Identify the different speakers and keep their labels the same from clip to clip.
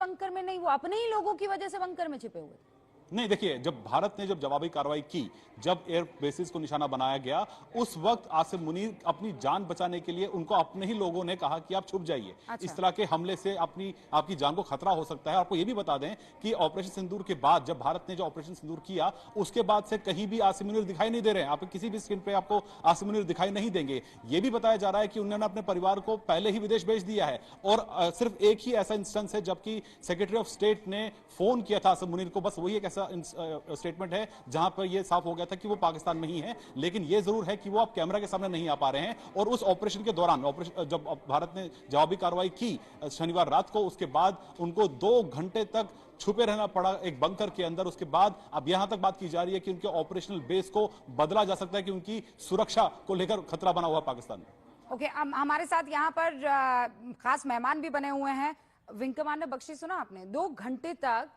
Speaker 1: Bunker में नहीं, वो अपने ही लोगों की वजह से बंकर में छिपे हुए थे।
Speaker 2: नहीं, देखिए, जब भारत ने जब जवाबी कार्रवाई की, जब एयर बेसिस को निशाना बनाया गया, उस वक्त आसिम मुनीर अपनी जान बचाने के लिए उनको अपने ही लोगों ने कहा कि आप छुप जाइए।
Speaker 1: अच्छा।
Speaker 2: इस तरह के हमले से आपकी जान को खतरा हो सकता है। आपको यह भी बता दें कि ऑपरेशन सिंदूर के बाद, जब भारत ने जो ऑपरेशन सिंदूर किया, उसके बाद से कहीं भी आसिम मुनीर दिखाई नहीं दे रहे हैं। आप किसी भी स्क्रीन पे आपको आसिम मुनीर दिखाई नहीं देंगे। यह भी बताया जा रहा है कि उन्होंने अपने परिवार को पहले ही विदेश भेज दिया है। और सिर्फ एक ही ऐसा इंस्टेंस है जबकि सेक्रेटरी ऑफ स्टेट ने फोन किया था आसिम मुनीर को, बस वही एक ऐसा स्टेटमेंट है जहां पर यह साफ हो गया था कि वो पाकिस्तान में ही है। लेकिन यह जरूर है कि वो अब कैमरा के सामने नहीं आ पा रहे हैं। और उस ऑपरेशन के दौरान, जब भारत ने जवाबी कार्रवाई की शनिवार रात को, उसके बाद उनको 2 घंटे तक छुपे रहना पड़ा एक बंकर के अंदर। उसके बाद अब यहां तक बात की जा रही है कि उनके ऑपरेशनल बेस को बदला जा सकता है, कि उनकी सुरक्षा को लेकर खतरा बना हुआ पाकिस्तान में।
Speaker 1: ओके, हमारे साथ यहाँ पर खास मेहमान भी बने हुए हैं। विंग कमांडर बख्शी, सुना आपने, 2 घंटे तक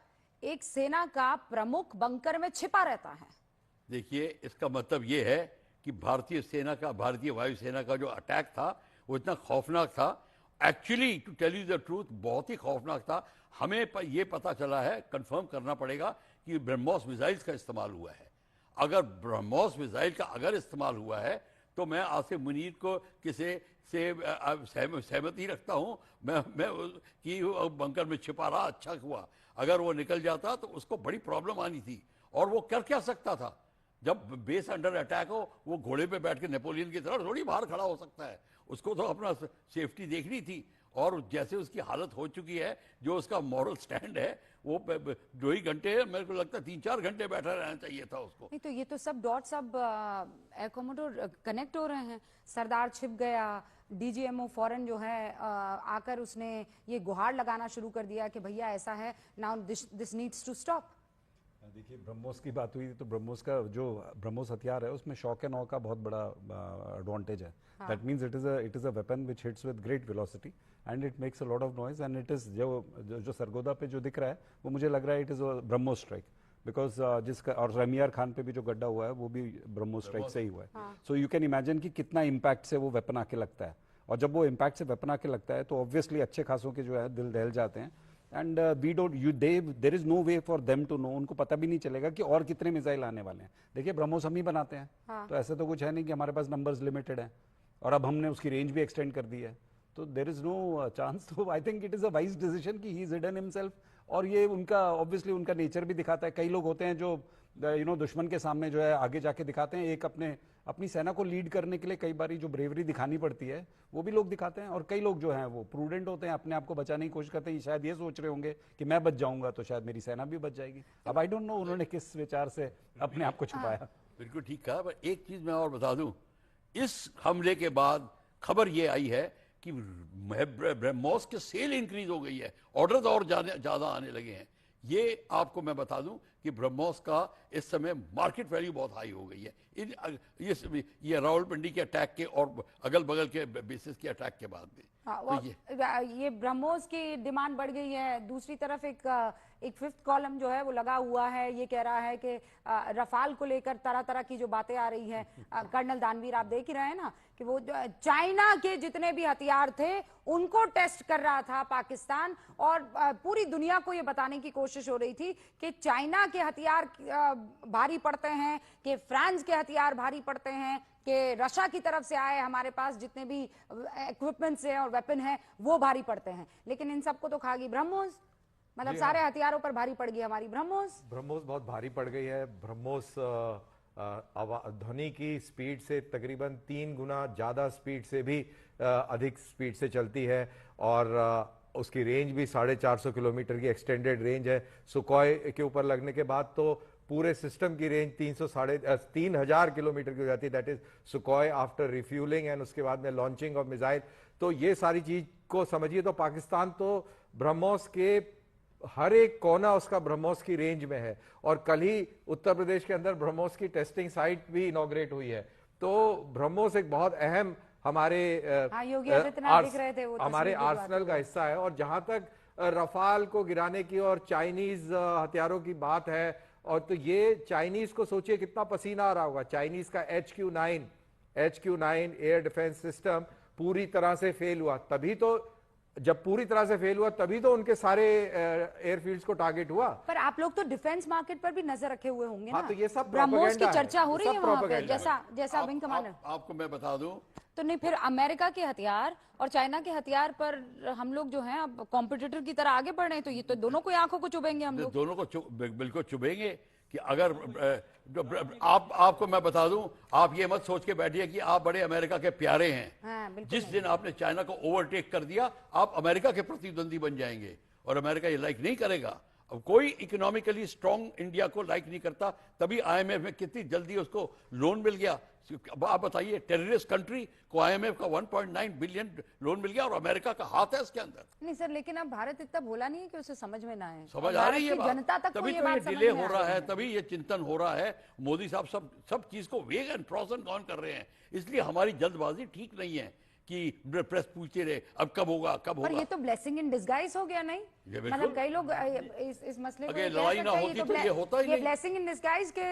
Speaker 1: एक सेना का प्रमुख बंकर में छिपा रहता है।
Speaker 3: देखिए, इसका मतलब यह है कि भारतीय सेना का, भारतीय वायुसेना का जो अटैक था वो इतना खौफनाक था। Actually to tell you the truth, बहुत ही खौफनाक था। हमें ये पता चला है, कंफर्म करना पड़ेगा कि ब्रह्मोस मिसाइल्स का इस्तेमाल हुआ है। अगर ब्रह्मोस मिसाइल का अगर इस्तेमाल हुआ है तो मैं आसिम मुनीर को किसी से सहमति रखता हूं। मैं कि बंकर में छिपा रहा, अच्छा हुआ। अगर वो निकल जाता तो उसको बड़ी प्रॉब्लम आनी थी। और वो कर क्या सकता था? जब बेस अंडर अटैक हो, वो घोड़े पे बैठ के नेपोलियन की तरह थोड़ी बाहर खड़ा हो सकता है। उसको तो अपना सेफ्टी देखनी थी। और जैसे उसकी हालत हो चुकी है, जो उसका मॉरल स्टैंड है, वो 2 ही घंटे, मेरे को लगता है 3-4 घंटे बैठा रहना चाहिए था उसको।
Speaker 1: नहीं तो ये तो सब डॉट्स अब एयर कमोडोर कनेक्ट हो रहे हैं। सरदार छिप गया, डीजीएमओ फॉरेन जो है आकर उसने ये गुहार लगाना शुरू कर दिया कि भैया ऐसा है, now this needs to stop.
Speaker 4: देखिए, ब्रह्मोस की बात हुई तो ब्रह्मोस का जो ब्रह्मोस हथियार है उसमें शॉक एंड ऑ का बहुत बड़ा एडवांटेज है। That means it is a weapon which hits with great velocity and it makes a lot of noise and it is जो सरगोदा पे जो दिख रहा है वो मुझे लग रहा है it is BrahMos strike, because जिसका और रमियार खान पे भी जो गड्ढा हुआ है वो भी ब्रह्मोस स्ट्राइक से ही हुआ है। सो यू कैन इमेजिन कि कितना इम्पैक्ट से वो वेपन आके लगता है। और जब वो इम्पैक्ट से वेपन आके लगता है तो ऑब्वियसली अच्छे खासों के जो है दिल दहल जाते हैं। And we don't there is no way for them to know, उनको पता भी नहीं चलेगा कि और कितने मिसाइल आने वाले हैं। देखिए, ब्रह्मोस हम ही बनाते हैं। तो ऐसे तो कुछ है नहीं कि हमारे पास नंबर्स लिमिटेड हैं, और अब हमने उसकी रेंज भी एक्सटेंड कर दी है, तो देर इज नो चांस। तो I think it is a wise decision कि ही इज हिडन हिमसेल्फ। और ये उनका ऑब्वियसली उनका नेचर भी दिखाता है। कई लोग होते हैं जो दुश्मन के सामने जो है आगे जाके दिखाते हैं। एक अपनी सेना को लीड करने के लिए कई बार जो ब्रेवरी दिखानी पड़ती है वो भी लोग दिखाते हैं। और कई लोग जो हैं वो प्रूडेंट होते हैं, अपने आप को बचाने की कोशिश करते हैं। शायद ये सोच रहे होंगे कि मैं बच जाऊंगा तो शायद मेरी सेना भी बच जाएगी। अब आई डोंट नो उन्होंने किस विचार से अपने आप को छुपाया।
Speaker 3: बिल्कुल ठीक कहा। पर एक चीज मैं और बता दूं, इस हमले के बाद खबर ये आई है कि ब्रह्मोस के सेल इंक्रीज हो गई है, ऑर्डर और ज्यादा आने लगे हैं। ये आपको मैं बता दूं कि ब्रह्मोस का इस समय मार्केट वैल्यू बहुत हाई हो गई है। ये रावलपिंडी के अटैक के और अगल बगल के बेसिस के अटैक के बाद में।
Speaker 1: तो ये ब्रह्मोस की डिमांड बढ़ गई है। दूसरी तरफ एक फिफ्थ कॉलम जो है वो लगा हुआ है, ये कह रहा है कि रफाल को लेकर तरह तरह की जो बातें आ रही हैं। कर्नल दानवीर, आप देख ही रहे हैं ना कि वो चाइना के जितने भी हथियार थे उनको टेस्ट कर रहा था पाकिस्तान, और पूरी दुनिया को ये बताने की कोशिश हो रही थी कि चाइना के हथियार भारी पड़ते हैं, कि फ्रांस के हथियार भारी पड़ते हैं, कि रशिया की तरफ से आए हमारे पास जितने भी इक्विपमेंट्स हैं और वेपन हैं वो भारी पड़ते हैं। लेकिन इन सबको तो खा गई ब्रह्मोस। मतलब सारे हथियारों पर भारी पड़ गई हमारी ब्रह्मोस।
Speaker 5: बहुत भारी पड़ गई है। ब्रह्मोस ध्वनि की स्पीड से तकरीबन 3 गुना ज्यादा स्पीड से भी अधिक स्पीड से चलती है। और उसकी रेंज भी 450 किलोमीटर की एक्सटेंडेड रेंज है। सुखोई के ऊपर लगने के बाद तो पूरे सिस्टम की रेंज 3,000 किलोमीटर की हो जाती है। That is Sukhoi after refuelling and उसके बाद में लॉन्चिंग ऑफ मिसाइल। तो ये सारी चीज को समझिए तो पाकिस्तान तो ब्रह्मोस के हर एक कोना उसका ब्रह्मोस की रेंज में है। और कल ही उत्तर प्रदेश के अंदर ब्रह्मोस की टेस्टिंग साइट भी इनॉग्रेट हुई है। तो ब्रह्मोस एक बहुत अहम हमारे हमारे आर्सेनल का हिस्सा है। और जहां तक रफाल को गिराने की और चाइनीज हथियारों की बात है, और तो ये चाइनीज को सोचिए कितना पसीना आ रहा होगा। चाइनीज का HQ-9 एयर डिफेंस सिस्टम पूरी तरह से फेल हुआ। तभी तो जब पूरी तरह से फेल हुआ तभी तो उनके सारे एयरफील्ड्स को टारगेट हुआ।
Speaker 1: पर आप लोग तो डिफेंस मार्केट पर भी नजर रखे हुए होंगे
Speaker 5: हाँ,
Speaker 1: ना?
Speaker 5: तो ये सब
Speaker 1: ब्रह्मोस की
Speaker 5: propaganda है,
Speaker 1: चर्चा हो रही
Speaker 5: सब
Speaker 1: है वहां पे,
Speaker 5: propaganda है।
Speaker 1: जैसा विंग कमांडर।
Speaker 3: आपको मैं बता दूं,
Speaker 1: तो नहीं, फिर अमेरिका के हथियार और चाइना के हथियार पर हम लोग जो हैं अब कॉम्पिटिटर की तरह आगे बढ़ रहे हैं, तो ये तो दोनों को आंखों को चुभेंगे हम लोग।
Speaker 3: दोनों को बिल्कुल चुभेंगे कि अगर आपको मैं बता दूं, आप ये मत सोच के बैठिए कि आप बड़े अमेरिका के प्यारे हैं।
Speaker 1: हाँ, बिल्कुल
Speaker 3: जिस दिन आपने चाइना को ओवरटेक कर दिया, आप अमेरिका के प्रतिद्वंदी बन जाएंगे और अमेरिका ये लाइक नहीं करेगा। अब कोई इकोनॉमिकली स्ट्रांग इंडिया को लाइक नहीं करता, तभी आईएमएफ में कितनी जल्दी उसको लोन मिल गया। अब आप बताइए, टेररिस्ट कंट्री को आईएमएफ का 1.9 बिलियन लोन मिल गया और अमेरिका का हाथ है इसके अंदर।
Speaker 1: नहीं सर, लेकिन अब भारत इतना भोला नहीं है कि उसे समझ में ना आए।
Speaker 3: समझ आ रही है
Speaker 1: भारत की जनता तक को
Speaker 3: तभी
Speaker 1: ये
Speaker 3: तो ये
Speaker 1: बात समझ
Speaker 3: डिले
Speaker 1: में
Speaker 3: हो
Speaker 1: आ
Speaker 3: रहा
Speaker 1: रही
Speaker 3: है, तभी ये चिंतन हो रहा है। मोदी साहब सब चीज को वेग एंड प्रॉस एंड कॉन कर रहे हैं, इसलिए हमारी जल्दबाजी ठीक नहीं है कि प्रेस पूछते रहे अब कब होगा कब
Speaker 1: पर
Speaker 3: होगा।
Speaker 1: ये तो ब्लेसिंग इन डिस्गाइज हो गया नहीं?
Speaker 3: ये बिल्कुल।
Speaker 1: मतलब कई लोग इस मसले को
Speaker 3: अगर
Speaker 1: ये कह
Speaker 3: लड़ाई ना
Speaker 1: सकते हैं,
Speaker 3: होती तो ये होता ही
Speaker 1: ये
Speaker 3: नहीं।
Speaker 1: ब्लेसिंग इन डिस्गाइज के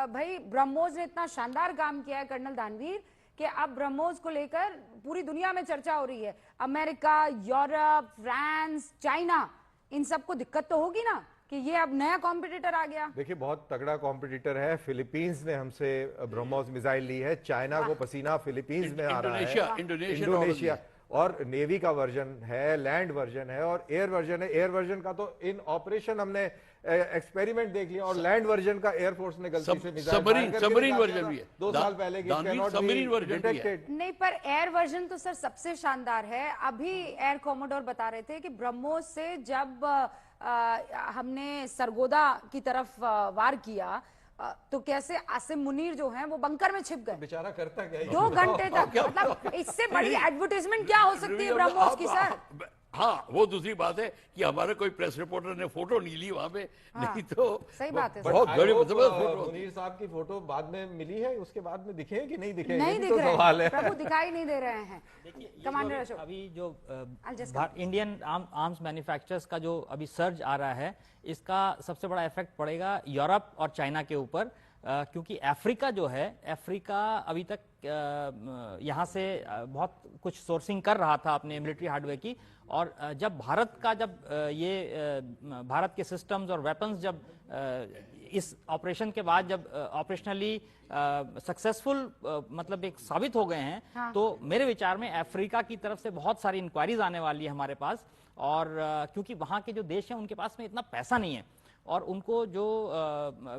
Speaker 1: भाई ब्रह्मोस ने इतना शानदार काम किया है कर्नल दानवीर कि अब ब्रह्मोस को लेकर पूरी दुनिया में चर्चा हो रही है। अमेरिका, यूरोप, फ्रांस, चाइना, इन सबको दिक्कत तो होगी ना कि ये अब नया कॉम्पिटिटर आ गया।
Speaker 5: देखिए, बहुत तगड़ा कॉम्पिटिटर है। फिलीपींस ने हमसे ब्रह्मोस मिसाइल ली है, चाइना को पसीना फिलीपींस में आ रहा है, इंडोनेशिया, और नेवी का वर्जन है, लैंड वर्जन है और एयर वर्जन है। एयर वर्जन का तो इन ऑपरेशन हमने एक्सपेरिमेंट देख लिया, और लैंड वर्जन का एयरफोर्स ने गलती से
Speaker 3: सबमरीन वर्जन भी है
Speaker 5: 2 साल पहले
Speaker 3: सबमरीन वर्जन भी है।
Speaker 1: नहीं, पर एयर वर्जन तो सर सबसे शानदार है। अभी एयर कॉमोडोर बता रहे थे कि ब्रह्मोस से जब हमने सरगोदा की तरफ वार किया तो कैसे आसिम मुनीर जो हैं वो बंकर में छिप गए
Speaker 5: बेचारा करता क्या है
Speaker 1: 2 घंटे तक। मतलब इससे बड़ी एडवर्टाइजमेंट क्या हो सकती है ब्रह्मोस की सर?
Speaker 3: हाँ, वो दूसरी बात है कि हमारे कोई प्रेस रिपोर्टर ने फोटो नहीं ली वहां पे, नहीं तो
Speaker 1: सही बात है सर।
Speaker 3: बहुत बड़ी जबरदस्त फोटो।
Speaker 5: मुनीर साहब की फोटो बाद में मिली है, उसके बाद में दिखे हैं कि नहीं दिखे?
Speaker 1: नहीं
Speaker 5: ये भी
Speaker 1: दिख
Speaker 5: तो
Speaker 1: रहे
Speaker 5: सवाल है।
Speaker 1: प्रभु, दिखाई नहीं दे रहे हैं। कमांडर अशोक,
Speaker 6: अभी जो
Speaker 1: just
Speaker 6: इंडियन आर्म्स मैन्युफैक्चरर्स का जो अभी सर्ज आ रहा है, इसका सबसे बड़ा इफेक्ट पड़ेगा यूरोप और चाइना के ऊपर, क्योंकि अफ्रीका जो है, अफ्रीका अभी तक यहाँ से बहुत कुछ सोर्सिंग कर रहा था अपने मिलिट्री हार्डवेयर की, और जब भारत के सिस्टम्स और वेपन्स जब इस ऑपरेशन के बाद जब ऑपरेशनली सक्सेसफुल मतलब एक साबित हो गए हैं,
Speaker 1: हाँ।
Speaker 6: तो मेरे विचार में अफ्रीका की तरफ से बहुत सारी इंक्वायरीज आने वाली है हमारे पास, और क्योंकि वहाँ के जो देश हैं उनके पास में इतना पैसा नहीं है, और उनको जो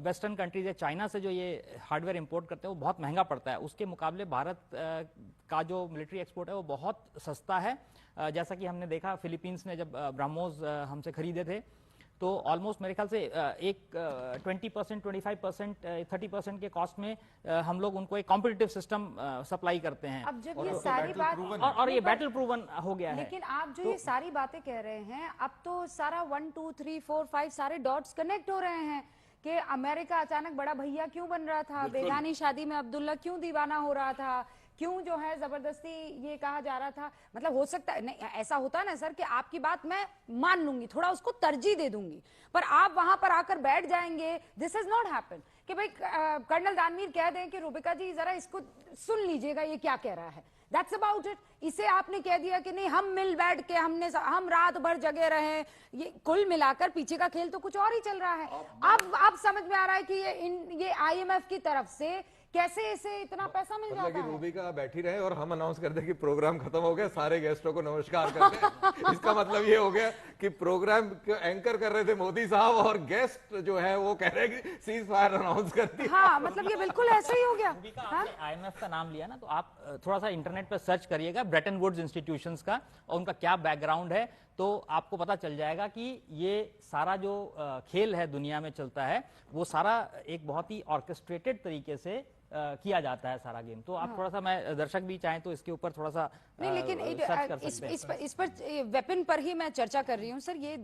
Speaker 6: वेस्टर्न कंट्रीज है, चाइना से जो ये हार्डवेयर इंपोर्ट करते हैं वो बहुत महंगा पड़ता है। उसके मुकाबले भारत का जो मिलिट्री एक्सपोर्ट है वो बहुत सस्ता है। जैसा कि हमने देखा, फिलीपींस ने जब ब्रह्मोस हमसे खरीदे थे तो ऑलमोस्ट मेरे ख्याल से एक 20%, 25%, 30% के कॉस्ट में हम लोग उनको एक कॉम्पिटिटिव सिस्टम सप्लाई करते हैं।
Speaker 1: अब जब ये सारी बात
Speaker 6: और ये बैटल प्रूवन हो गया है।
Speaker 1: लेकिन आप जो ये सारी बातें कह रहे हैं, अब तो सारा 1 2 3 4 5 सारे डॉट्स कनेक्ट हो रहे हैं कि अमेरिका अचानक बड़ा भैया क्यों बन रहा था, बेगानी शादी में अब्दुल्ला क्यों दीवाना हो रहा था, क्यों जो है जबरदस्ती ये कहा जा रहा था। मतलब हो सकता है नहीं, ऐसा होता है ना सर कि आपकी बात मैं मान लूंगी, थोड़ा उसको तरजीह दे दूंगी, पर आप वहां पर आकर बैठ जाएंगे। दिस इज नॉट हैपन कि भाई कर्नल दानवीर कह दें कि रूबिका जी जरा इसको सुन लीजिएगा ये क्या कह रहा है, दैट्स अबाउट इट। इसे आपने कह दिया कि नहीं हम मिल बैठ के हम रात भर जगे रहे, ये कुल मिलाकर पीछे का खेल तो कुछ और ही चल रहा है। अब समझ में आ रहा है कि ये आईएमएफ की तरफ से कैसे इसे इतना पैसा मिल जाता है।
Speaker 5: रूबिका बैठी रहे और हम अनाउंस कर दें कि प्रोग्राम खत्म हो गया, सारे गेस्टों को नमस्कार करते हैं। इसका मतलब ये हो गया कि प्रोग्राम एंकर कर रहे थे मोदी साहब और गेस्ट जो है वो कह रहे हैं कि सीज फायर अनाउंस कर दी।
Speaker 1: हाँ, मतलब ये बिल्कुल ऐसा ही हो गया।
Speaker 6: आईएमएफ का नाम लिया ना, तो आप थोड़ा सा इंटरनेट पर सर्च करिएगा ब्रेटन वुड्स इंस्टीट्यूशंस का और उनका क्या बैकग्राउंड है, तो आपको पता चल जाएगा कि ये सारा जो खेल है दुनिया में चलता है वो सारा एक बहुत ही ऑर्केस्ट्रेटेड तरीके से किया जाता है सारा गेम। तो आप थोड़ा सा, मैं दर्शक भी चाहें तो इसके ऊपर थोड़ा सा
Speaker 1: नहीं, लेकिन इस पर वेपन पर ही मैं चर्चा कर रही हूँ सर। ये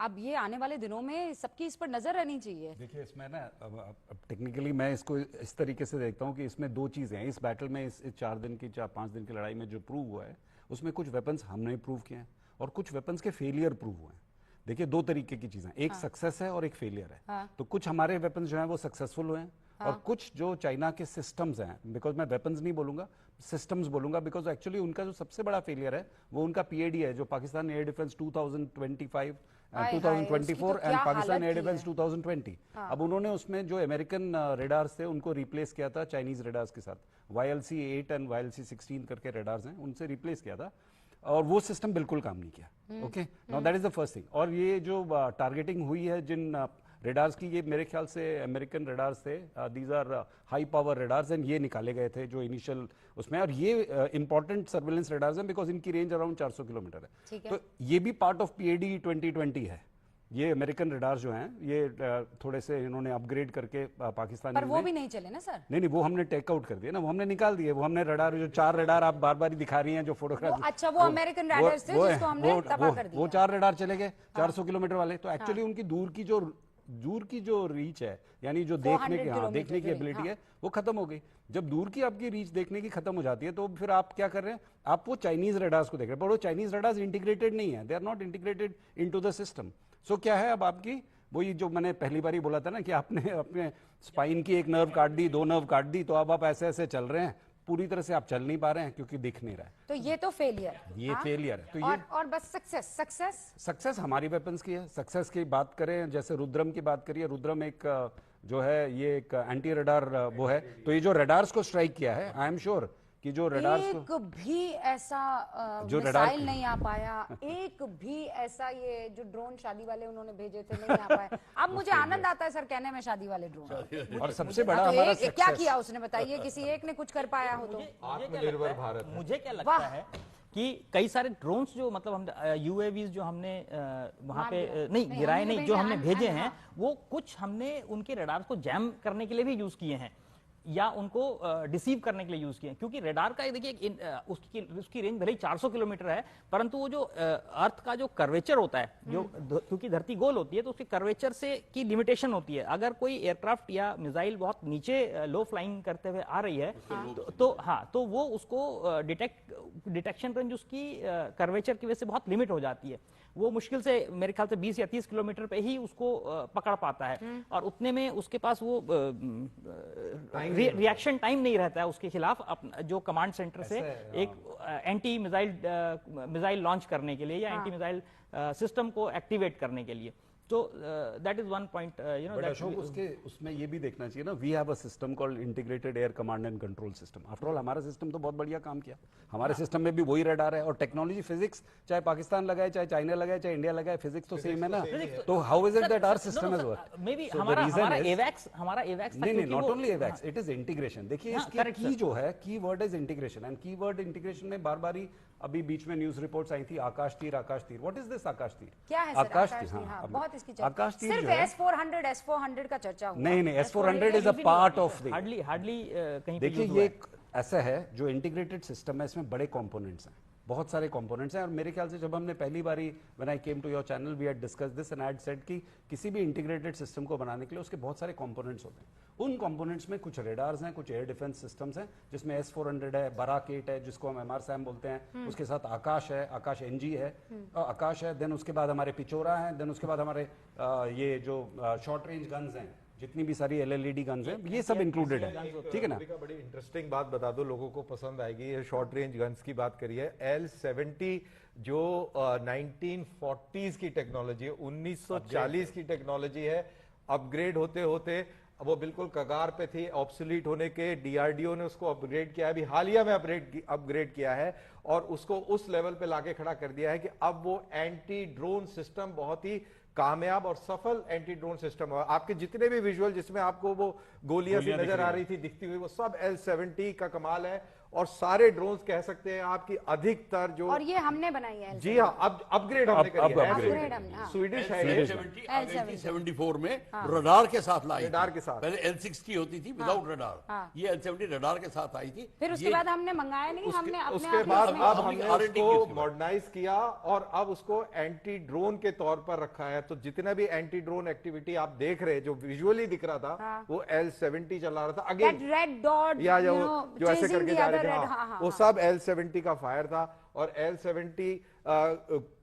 Speaker 1: अब ये आने वाले दिनों में सबकी इस पर नजर रहनी चाहिए।
Speaker 4: देखिए, इसमें ना अब टेक्निकली मैं इसको इस तरीके से देखता हूँ कि इसमें 2 चीजें हैं इस बैटल में। इस 4 दिन की 5 दिन की लड़ाई में जो प्रूव हुआ है उसमें कुछ वेपन्स हमने प्रूव किए हैं और कुछ वेपन्स के फेलियर प्रूव हुए हैं। देखिए, 2 तरीके की चीजें, एक सक्सेस है और एक फेलियर है। तो कुछ हमारे वेपन्स जो हैं वो सक्सेसफुल हुए हैं और कुछ जो चाइना के सिस्टम्स हैं, बिकॉज मैं वेपन्स नहीं बोलूंगा, सिस्टम्स बोलूंगा, बिकॉज एक्चुअली उनका जो सबसे बड़ा फेलियर है वो उनका पीएडी है, जो Pakistan air defence 2025 2024 and Pakistan air defence 2020। अब उन्होंने उसमें जो अमेरिकन रेडार्स थे उनको रिप्लेस किया था चाइनीज रेडार्स के साथ, YLC 8 एंड YLC 16 करके रेडार्स हैं, उनसे रिप्लेस किया था और वो सिस्टम बिल्कुल काम नहीं किया। Okay, now that is the first thing. और ये जो टारगेटिंग हुई है जिन रेडार्स की, ये मेरे ख्याल से अमेरिकन रेडार्स थे, these are high power radars and ये निकाले गए थे जो इनिशियल उसमें, और ये इंपॉर्टेंट सर्वेलेंस रेडार्स हैं बिकॉज इनकी रेंज अराउंड 400 किलोमीटर है। तो ये भी पार्ट ऑफ PAD 2020 है। ये अमेरिकन रेडार्स जो हैं ये थोड़े से इन्होंने अपग्रेड करके पाकिस्तान,
Speaker 1: पर वो भी नहीं चले ना सर।
Speaker 4: नहीं, वो हमने टेक आउट कर दिया ना, वो हमने निकाल दिए। वो हमने रडार, जो 4 रडार आप बार बार दिखा रही हैं जो फोटोग्राफ,
Speaker 1: अच्छा वो अमेरिकन रडार्स थे जिसको हमने तबाह कर दिया।
Speaker 4: वो 4 रडार चले गए 400 किलोमीटर वाले। तो एक्चुअली उनकी दूर की जो रीच है, यानी जो देखने की एबिलिटी है, वो खत्म हो गई। जब दूर की आपकी रीच देखने की खत्म हो जाती है तो फिर आप क्या कर रहे हैं, आप वो चाइनीज रडार्स को देख रहे हैं, पर वो चाइनीज रडार्स इंटीग्रेटेड नहीं है, they are not integrated into the system. So क्या है अब आपकी वही जो मैंने पहली बार ही बोला था ना कि आपने अपने स्पाइन की एक नर्व काट दी, 2 नर्व काट दी, तो अब आप ऐसे ऐसे चल रहे हैं, पूरी तरह से आप चल नहीं पा रहे हैं क्योंकि दिख नहीं रहा है।
Speaker 1: तो ये तो फेलियर,
Speaker 4: ये फेलियर है। तो
Speaker 1: और बस सक्सेस
Speaker 4: हमारी वेपन्स की है। सक्सेस की बात करें, जैसे रुद्रम की बात करिए, रुद्रम एक जो है ये एक एंटी रडार वो है, तो ये जो रडार्स को स्ट्राइक किया है, आई एम श्योर कि जो रडार्स
Speaker 1: एक भी ऐसा
Speaker 4: जो
Speaker 1: मिसाइल नहीं आ पाया, एक भी ऐसा ये जो ड्रोन शादी वाले उन्होंने भेजे थे नहीं आ पाए। अब मुझे आनंद आता है सर कहने में शादी वाले ड्रोन।
Speaker 4: और सबसे बड़ा हमारा
Speaker 1: क्या किया उसने बताइए, किसी एक ने कुछ कर पाया हो तो।
Speaker 5: आत्मनिर्भर भारत,
Speaker 6: मुझे क्या लगता है कि कई सारे ड्रोन्स जो मतलब हम UAVs जो हमने वहां पे नहीं गिराए नहीं, जो हमने भेजे हैं, वो कुछ हमने उनके रडार को जैम करने के लिए भी यूज किए हैं या उनको डिसीव करने के लिए यूज किए, क्योंकि रेडार का देखिए उसकी रेंज भले ही 400 किलोमीटर है, परंतु वो जो अर्थ का जो कर्वेचर होता है, जो क्योंकि धरती गोल होती है तो उसके कर्वेचर से की लिमिटेशन होती है। अगर कोई एयरक्राफ्ट या मिसाइल बहुत नीचे लो फ्लाइंग करते हुए आ रही है तो वो उसको डिटेक्शन रेंज उसकी कर्वेचर की वजह से बहुत लिमिट हो जाती है। वो मुश्किल से मेरे ख्याल से 20 या 30 किलोमीटर पे ही उसको पकड़ पाता है, और उतने में उसके पास वो रिएक्शन टाइम नहीं रहता है उसके खिलाफ जो कमांड सेंटर से एक एंटी मिसाइल लॉन्च करने के लिए या एंटी मिसाइल सिस्टम को एक्टिवेट करने के लिए। तो that is one point,
Speaker 4: but Ashok उसमें ये भी देखना चाहिए ना, we have a system called integrated air command and control system. After all हमारा सिस्टम तो बहुत बढ़िया काम किया, हमारे सिस्टम में भी वही रडार है, और टेक्नोलॉजी फिजिक्स चाहे पाकिस्तान लगाए, चाहे चाइना लगाए, चाहे इंडिया लगाए, फिजिक्स तो सेम है ना। तो how is it that our system is work?
Speaker 6: Maybe हमारा एवैक्स
Speaker 4: नहीं, नॉट ओनली एवैक्स, इट इज इंटीग्रेशन। देखिए इसकी की जो है key word is integration, and key word integration में बार बार ही अभी बीच में न्यूज रिपोर्ट्स आई थी, आकाश तीर। व्हाट इज दिस आकाश तीर?
Speaker 1: क्या है आकाश तीर? हाँ, बहुत इसकी चर्चा।
Speaker 4: आकाश तीर
Speaker 1: सिर्फ S400 का चर्चा हुआ।
Speaker 4: नहीं, S400 is a part of the,
Speaker 6: hardly कहीं।
Speaker 4: देखिए ये एक ऐसा है जो इंटीग्रेटेड सिस्टम है, इसमें बड़े कंपोनेंट्स हैं, बहुत सारे कंपोनेंट्स हैं। और मेरे ख्याल से जब हमने पहली बारी when I came to your channel we had discuss this and I had said कि किसी भी इंटीग्रेटेड सिस्टम को बनाने के लिए उसके बहुत सारे कंपोनेंट्स होते हैं। उन कंपोनेंट्स में कुछ रेडार्स हैं, कुछ एयर डिफेंस सिस्टम्स हैं, जिसमें S400 है, बराक 8 है जिसको हम MR-SAM बोलते हैं, उसके साथ आकाश है, आकाश NG है, आकाश है, देन उसके बाद हमारे पिचोरा है, देन उसके बाद हमारे ये जो शॉर्ट रेंज गन्स हैं, जितनी भी सारी LLED गन्स हैं, ये सब इंक्लूडेड है, ठीक है ना।
Speaker 5: बड़ी इंटरेस्टिंग बात बता दो, लोगों को पसंद आएगी। ये शॉर्ट रेंज गन्स की बात करिए, L70 जो 1940s की टेक्नोलॉजी है, 1940 की टेक्नोलॉजी है, अपग्रेड होते होते अब वो बिल्कुल कगार पे थी ऑब्सोलीट होने के। DRDO ने उसको अपग्रेड किया, अभी हालिया में अपग्रेड किया है और उसको उस लेवल पे लाके खड़ा कर दिया है कि अब वो एंटी ड्रोन सिस्टम बहुत ही कामयाब और सफल एंटी ड्रोन सिस्टम है। आपके जितने भी विजुअल जिसमें आपको वो गोलियां सी नजर आ रही थी दिखती हुई, वो सब L70 का कमाल है। और सारे ड्रोन्स कह सकते हैं आपकी अधिकतर जो, और
Speaker 1: ये हमने बनाई है,
Speaker 5: जी हाँ, अब अपग्रेड हमने करी है, स्वीडिश है,
Speaker 3: L74 में रडार के साथ लाई,
Speaker 5: रडार के साथ।
Speaker 3: पहले L60 होती थी विदाउट रडार, ये L70 रडार के साथ आई थी।
Speaker 1: फिर उसके बाद हमने मंगाया नहीं, हमने
Speaker 5: उसके बाद अब हमने उसको मॉडर्नाइज किया और अब उसको एंटी ड्रोन के तौर पर रखा है। तो जितना भी एंटी ड्रोन एक्टिविटी आप देख रहे, जो विजुअली दिख रहा था, वो L70 चला रहा था। अगेन
Speaker 1: रेड डॉट
Speaker 5: या जो ऐसे करके जा रहे थे, वो सब L70 का फायर था। और L70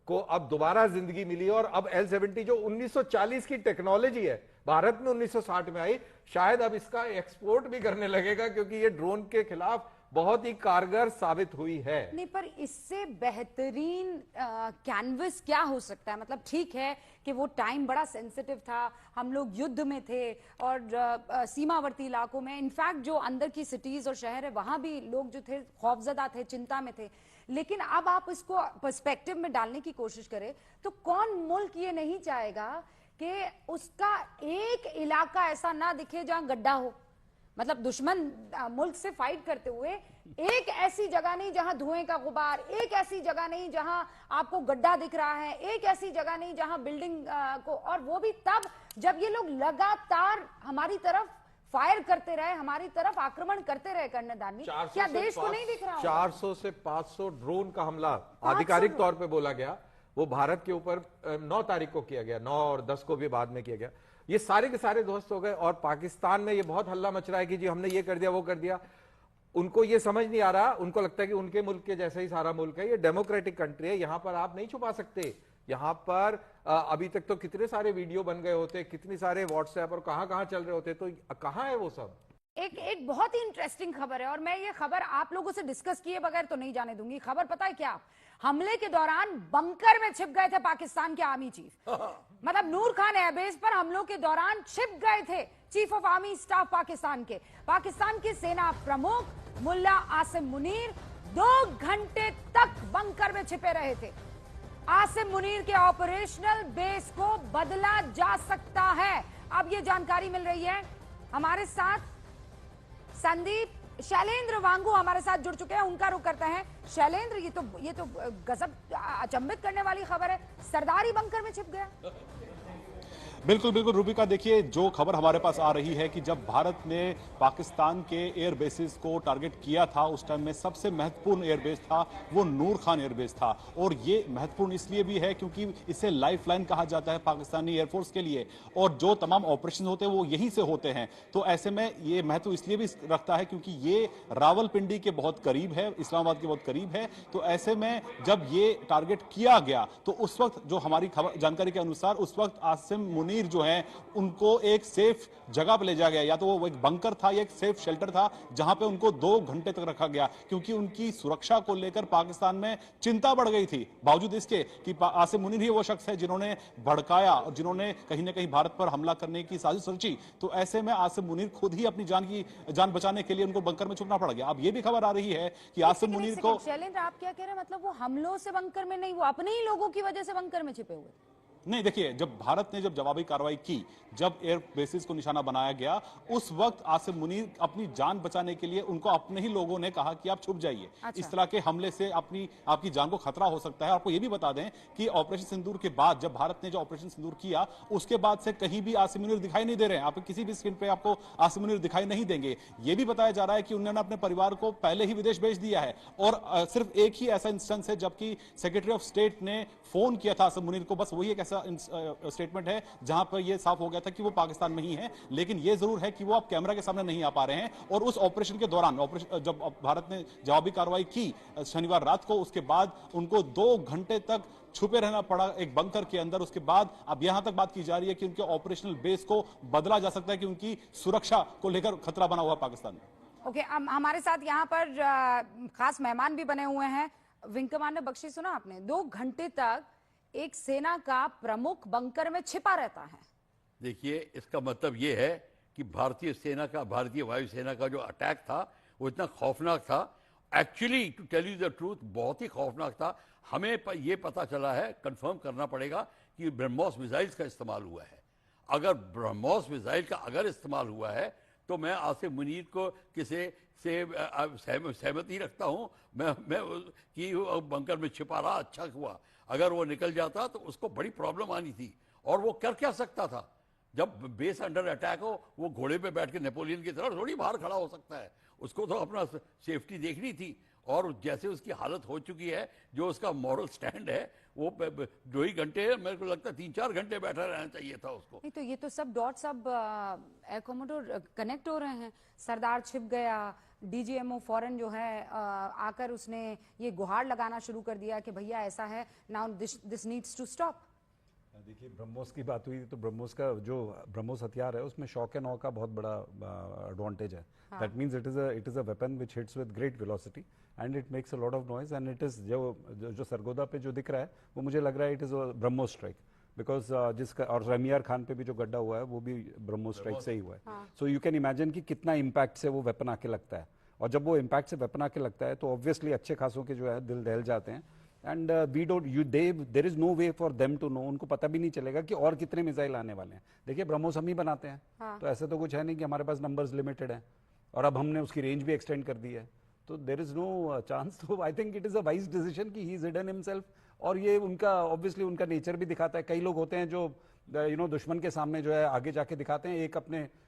Speaker 5: को अब दोबारा जिंदगी मिली और अब L-70 जो 1940 की टेक्नोलॉजी है, भारत में 1960 में आई, शायद अब इसका एक्सपोर्ट भी करने लगेगा, क्योंकि ये ड्रोन के खिलाफ बहुत ही कारगर साबित हुई है।
Speaker 1: नहीं, पर इससे बेहतरीन कैनवस क्या हो सकता है? मतलब ठीक है कि वो टाइम बड़ा सेंसिटिव था, हम लोग युद्ध में थे और सीमावर्ती इलाकों में, इनफैक्ट जो अंदर की सिटीज और शहर है वहां भी लोग जो थे खौफजदा थे, चिंता में थे। लेकिन अब आप इसको पर्सपेक्टिव में डालने की कोशिश करें तो कौन मुल्क ये नहीं चाहेगा कि उसका एक इलाका ऐसा ना दिखे जहां गड्ढा हो। मतलब दुश्मन मुल्क से फाइट करते हुए एक ऐसी जगह नहीं जहां धुएं का गुबार, एक ऐसी जगह नहीं जहां आपको गड्ढा दिख रहा है, एक ऐसी जगह नहीं जहां बिल्डिंग को, और वो भी तब जब ये लोग लगातार हमारी तरफ फायर करते रहे, हमारी तरफ आक्रमण करते रहे कर्णधार। क्या देश को नहीं दिख रहा?
Speaker 5: 400 से 500 ड्रोन का हमला आधिकारिक तौर पे बोला गया, वो भारत के ऊपर 9 तारीख को किया गया, 9 और 10 को भी बाद में किया गया। ये सारे के सारे ध्वस्त हो गए और पाकिस्तान में ये बहुत हल्ला मच रहा है कि जी हमने ये कर दिया, वो कर दिया। उनको ये समझ नहीं आ रहा, उनको लगता है कि उनके मुल्क के जैसा ही सारा मुल्क है। ये डेमोक्रेटिक कंट्री है, यहां पर आप नहीं छुपा सकते। यहां पर अभी तक तो कितने सारे वीडियो बन गए होते, कितने सारे व्हाट्सएप और कहां चल रहे होते, तो कहां है वो सब?
Speaker 1: एक बहुत ही इंटरेस्टिंग खबर है और मैं ये खबर आप लोगों से डिस्कस किए बगैर तो नहीं जाने दूंगी। खबर पता है क्या? हमले के दौरान बंकर में छिप गए थे पाकिस्तान के आर्मी चीफ। मतलब नूर खान एयरबेस पर हमलों के दौरान छिप गए थे chief of army staff Pakistan के। पाकिस्तान के सेना प्रमुख मुल्ला आसिम मुनीर 2 घंटे तक बंकर में छिपे रहे थे। आसिम मुनीर के ऑपरेशनल बेस को बदला जा सकता है, अब ये जानकारी मिल रही है। हमारे साथ संदीप शैलेंद्र वांगू हमारे साथ जुड़ चुके हैं, उनका रुख करते हैं। शैलेंद्र, ये तो गजब अचंभित करने वाली खबर है, सरदारी बंकर में छिप गया।
Speaker 2: बिल्कुल बिल्कुल रूबिका, देखिए जो खबर हमारे पास आ रही है कि जब भारत ने पाकिस्तान के एयर बेसिस को टारगेट किया था उस टाइम में सबसे महत्वपूर्ण एयरबेस था वो नूर खान एयरबेस था। और ये महत्वपूर्ण इसलिए भी है क्योंकि इसे लाइफलाइन कहा जाता है पाकिस्तानी एयरफोर्स के लिए, और जो तमाम ऑपरेशन होते हैं वो यहीं से होते हैं। तो ऐसे में ये महत्व इसलिए भी रखता है क्योंकि ये रावलपिंडी के बहुत करीब है, इस्लामाबाद के बहुत करीब है। तो ऐसे में जब ये टारगेट किया गया तो उस वक्त जो हमारी जानकारी के अनुसार उस वक्त आसिम मुनीर जो है उनको एक सेफ जगह पर ले जाया गया, या तो वो एक बंकर था या एक सेफ शेल्टर था जहां पे उनको 2 घंटे तक रखा गया, क्योंकि उनकी सुरक्षा को लेकर पाकिस्तान में चिंता बढ़ गई थी। बावजूद इसके कि आसिम मुनीर ही वो शख्स है जिन्होंने भड़काया और जिन्होंने कहीं ना कहीं भारत पर हमला करने की साजिश रची। तो ऐसे में आसिम मुनीर खुद ही अपनी जान बचाने के लिए उनको बंकर में छुपना पड़ गया। अब ये भी खबर आ रही है कि आसिम मुनीर को,
Speaker 1: शैलेंद्र आप क्या कह रहे हैं? मतलब वो हमलों से बंकर में नहीं, वो अपने ही लोगों की वजह से बंकर में छिपे हुए?
Speaker 2: नहीं, देखिए जब भारत ने जवाबी कार्रवाई की, जब एयर बेसिस को निशाना बनाया गया, उस वक्त आसिम मुनीर अपनी जान बचाने के लिए उनको अपने ही लोगों ने कहा कि आप छुप जाइए।
Speaker 1: अच्छा।
Speaker 2: इस तरह के हमले से आपकी जान को खतरा हो सकता है। आपको यह भी बता दें कि ऑपरेशन सिंदूर के बाद, जब भारत ने ऑपरेशन सिंदूर किया उसके बाद से कहीं भी आसिम मुनीर दिखाई नहीं दे रहे हैं। आप किसी भी स्क्रीन पे आपको आसिम मुनीर दिखाई नहीं देंगे। यह भी बताया जा रहा है कि उन्होंने अपने परिवार को पहले ही विदेश भेज दिया है। और सिर्फ एक ही ऐसा इंस्टेंस है जबकि सेक्रेटरी ऑफ स्टेट ने फोन किया था आसिम मुनीर को, बस वही एक ऐसा स्टेटमेंट है जहां पर यह साफ हो गया था कि वो पाकिस्तान में ही है। लेकिन यह जरूर है कि वो अब कैमरा के सामने नहीं आ पा रहे हैं। और उस ऑपरेशन के दौरान, जब भारत ने जवाबी कार्रवाई की शनिवार रात को, उसके बाद उनको 2 घंटे तक छुपे रहना पड़ा एक बंकर के अंदर। उसके बाद अब यहां तक बात की जा रही है कि उनके ऑपरेशनल बेस को बदला जा सकता है, कि उनकी सुरक्षा को लेकर खतरा बना हुआ पाकिस्तान में।
Speaker 1: ओके, हमारे साथ यहाँ पर खास मेहमान भी बने हुए हैं। विंग कमांडर बख्शी, सुना आपने, 2 घंटे तक एक सेना का प्रमुख बंकर में छिपा रहता है।
Speaker 3: देखिए, इसका मतलब यह है कि भारतीय सेना का, भारतीय वायुसेना का जो अटैक था वो इतना खौफनाक था। Actually to tell you the truth, बहुत ही खौफनाक था। हमें ये पता चला है, कंफर्म करना पड़ेगा कि ब्रह्मोस मिसाइल्स का इस्तेमाल हुआ है। अगर ब्रह्मोस मिसाइल का अगर इस्तेमाल हुआ है तो मैं आसिम मुनीर को किसी से सहमति रखता हूं। मैं कि बंकर में छिपा रहा, अच्छा हुआ। अगर वो निकल जाता तो उसको बड़ी प्रॉब्लम आनी थी। और वो कर क्या सकता था? जब बेस अंडर अटैक हो, वो घोड़े पे बैठ के नेपोलियन की तरह थोड़ी बाहर खड़ा हो सकता है। उसको तो अपना सेफ्टी देखनी थी। और जैसे उसकी हालत हो चुकी है, जो उसका मॉरल स्टैंड है, वो 2 ही घंटे, मेरे को लगता है 3-4 घंटे बैठा रहना चाहिए था उसको।
Speaker 1: नहीं तो ये तो सब डॉट्स अब एयर कॉमोडोर कनेक्ट हो रहे हैं। सरदार छिप गया, डीजीएमओ फॉरेन जो है आकर उसने ये गुहार लगाना शुरू कर दिया कि भैया ऐसा है, now this needs to stop.
Speaker 4: देखिए, ब्रह्मोस की बात हुई तो ब्रह्मोस का जो ब्रह्मोस हथियार है उसमें शॉक एंड ऑ का बहुत बड़ा एडवांटेज है। That means it is a weapon which hits with great velocity and it makes a lot of noise and it is जो सरगोदा पे जो दिख रहा है वो मुझे लग रहा है it is BrahMos strike, because जिसका और रमियार खान पे भी जो गड्ढा हुआ है वो भी ब्रह्मोस स्ट्राइक से ही हुआ है। सो यू कैन इमेजिन कि कितना इम्पैक्ट से वो वेपन आके लगता है, और जब वो इम्पैक्ट से वेपन आके लगता है तो ऑब्वियसली अच्छे खासों के जो है दिल दहल जाते हैं। And we don't there is no way for them to know, उनको पता भी नहीं चलेगा कि और कितने मिसाइल आने वाले हैं। देखिए, ब्रह्मोस हम ही बनाते हैं, तो ऐसे तो कुछ है नहीं कि हमारे पास नंबर्स लिमिटेड है, और अब हमने उसकी रेंज भी एक्सटेंड कर दी है, तो देर इज नो चांस। तो I think it is a wise decision कि ही इज हिडन हिमसेल्फ, और ये उनका ऑब्वियसली उनका नेचर भी दिखाता है। कई लोग होते हैं जो दुश्मन के सामने जो है आगे जाके दिखाते हैं, एक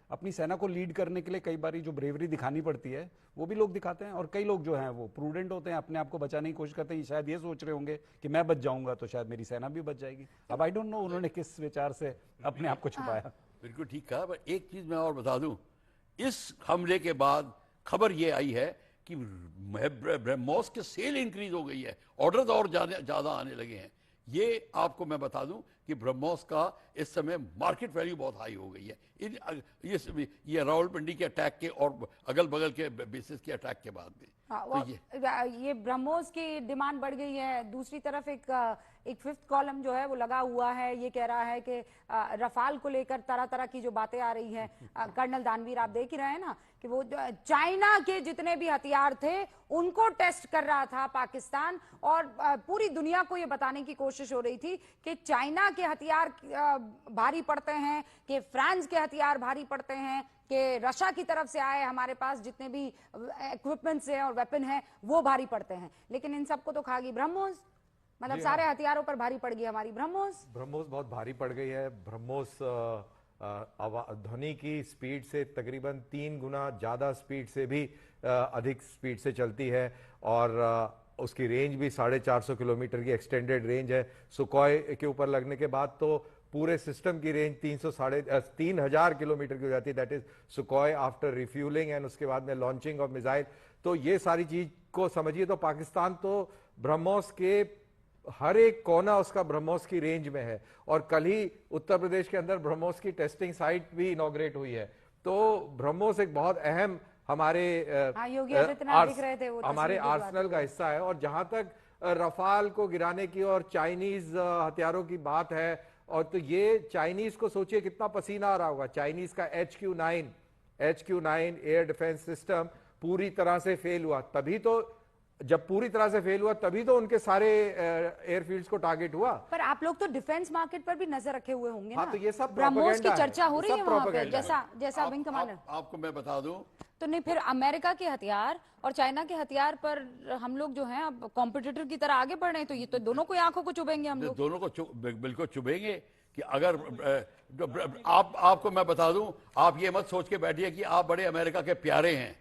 Speaker 4: अपनी सेना को लीड करने के लिए कई बार जो ब्रेवरी दिखानी पड़ती है वो भी लोग दिखाते हैं, और कई लोग जो हैं वो प्रूडेंट होते हैं, अपने आप को बचाने की कोशिश करते हैं। शायद ये सोच रहे होंगे कि मैं बच जाऊंगा तो शायद मेरी सेना भी बच जाएगी। अब आई डोंट नो उन्होंने किस विचार से अपने आप को छुपाया।
Speaker 3: बिल्कुल ठीक कहा, पर एक चीज मैं और बता दूं, इस हमले के बाद खबर ये आई है कि ब्रह्मोस के सेल इंक्रीज हो गई है, ऑर्डर और ज्यादा आने लगे हैं। ये आपको मैं बता दूं कि ब्रह्मोस का इस समय मार्केट वैल्यू बहुत हाई हो गई है ये रावलपिंडी के अटैक के और अगल बगल के बेसिस के अटैक के बाद में।
Speaker 1: तो ये ब्रह्मोस की डिमांड बढ़ गई है। दूसरी तरफ एक फिफ्थ कॉलम जो है वो लगा हुआ है, ये कह रहा है कि रफाल को लेकर तरह तरह की जो बातें आ रही हैं। कर्नल दानवीर, आप देख ही रहे हैं ना कि वो चाइना के जितने भी हथियार थे उनको टेस्ट कर रहा था पाकिस्तान, और पूरी दुनिया को ये बताने की कोशिश हो रही थी कि चाइना के हथियार भारी पड़ते हैं, कि फ्रांस के हथियार भारी पड़ते हैं, कि रशिया की तरफ से आए हमारे पास जितने भी इक्विपमेंट्स हैं और वेपन हैं वो भारी पड़ते हैं। लेकिन इन सबको तो खा गई ब्रह्मोस, मतलब सारे हथियारों पर भारी पड़ गई हमारी ब्रह्मोस।
Speaker 5: ब्रह्मोस बहुत भारी पड़ गई है। ब्रह्मोस ध्वनि की स्पीड से तकरीबन 3 गुना ज़्यादा स्पीड से भी अधिक स्पीड से चलती है, और उसकी रेंज भी 450 किलोमीटर की एक्सटेंडेड रेंज है। सुखोई के ऊपर लगने के बाद तो पूरे सिस्टम की रेंज 3,000 किलोमीटर की हो जाती है। That is Sukhoi after refuelling and उसके बाद में लॉन्चिंग ऑफ मिसाइल। तो ये सारी चीज को समझिए तो पाकिस्तान तो ब्रह्मोस के हर एक कोना उसका ब्रह्मोस की रेंज में है, और कल ही उत्तर प्रदेश के अंदर ब्रह्मोस की टेस्टिंग साइट भी इनॉग्रेट हुई है। तो ब्रह्मोस एक बहुत अहम हमारे हमारे आर्सेनल का हिस्सा है। और जहां तक रफाल को गिराने की और चाइनीज हथियारों की बात है, और तो ये चाइनीज को सोचिए कितना पसीना आ रहा होगा। चाइनीज का HQ9 एयर डिफेंस सिस्टम पूरी तरह से फेल हुआ, तभी तो जब पूरी तरह से फेल हुआ तभी तो उनके सारे एयरफील्ड्स को टारगेट हुआ।
Speaker 1: पर आप लोग तो डिफेंस मार्केट पर भी नजर रखे हुए होंगे
Speaker 5: हाँ,
Speaker 1: ना?
Speaker 5: तो ये सब
Speaker 1: ब्रह्मोस की चर्चा हो रही है वहां पे,
Speaker 5: प्रोपेगेंडा
Speaker 1: जैसा विंग कमांडर।
Speaker 3: आपको मैं बता दूं,
Speaker 1: तो नहीं, फिर अमेरिका के हथियार और चाइना के हथियार पर हम लोग जो हैं अब कॉम्पिटिटर की तरह आगे बढ़ रहे हैं, तो ये तो दोनों को आंखों को चुभेंगे हम लोग।
Speaker 3: दोनों को बिल्कुल चुभेंगे कि अगर आपको मैं बता दूं, आप ये मत सोच के बैठिए कि आप बड़े अमेरिका के प्यारे हैं।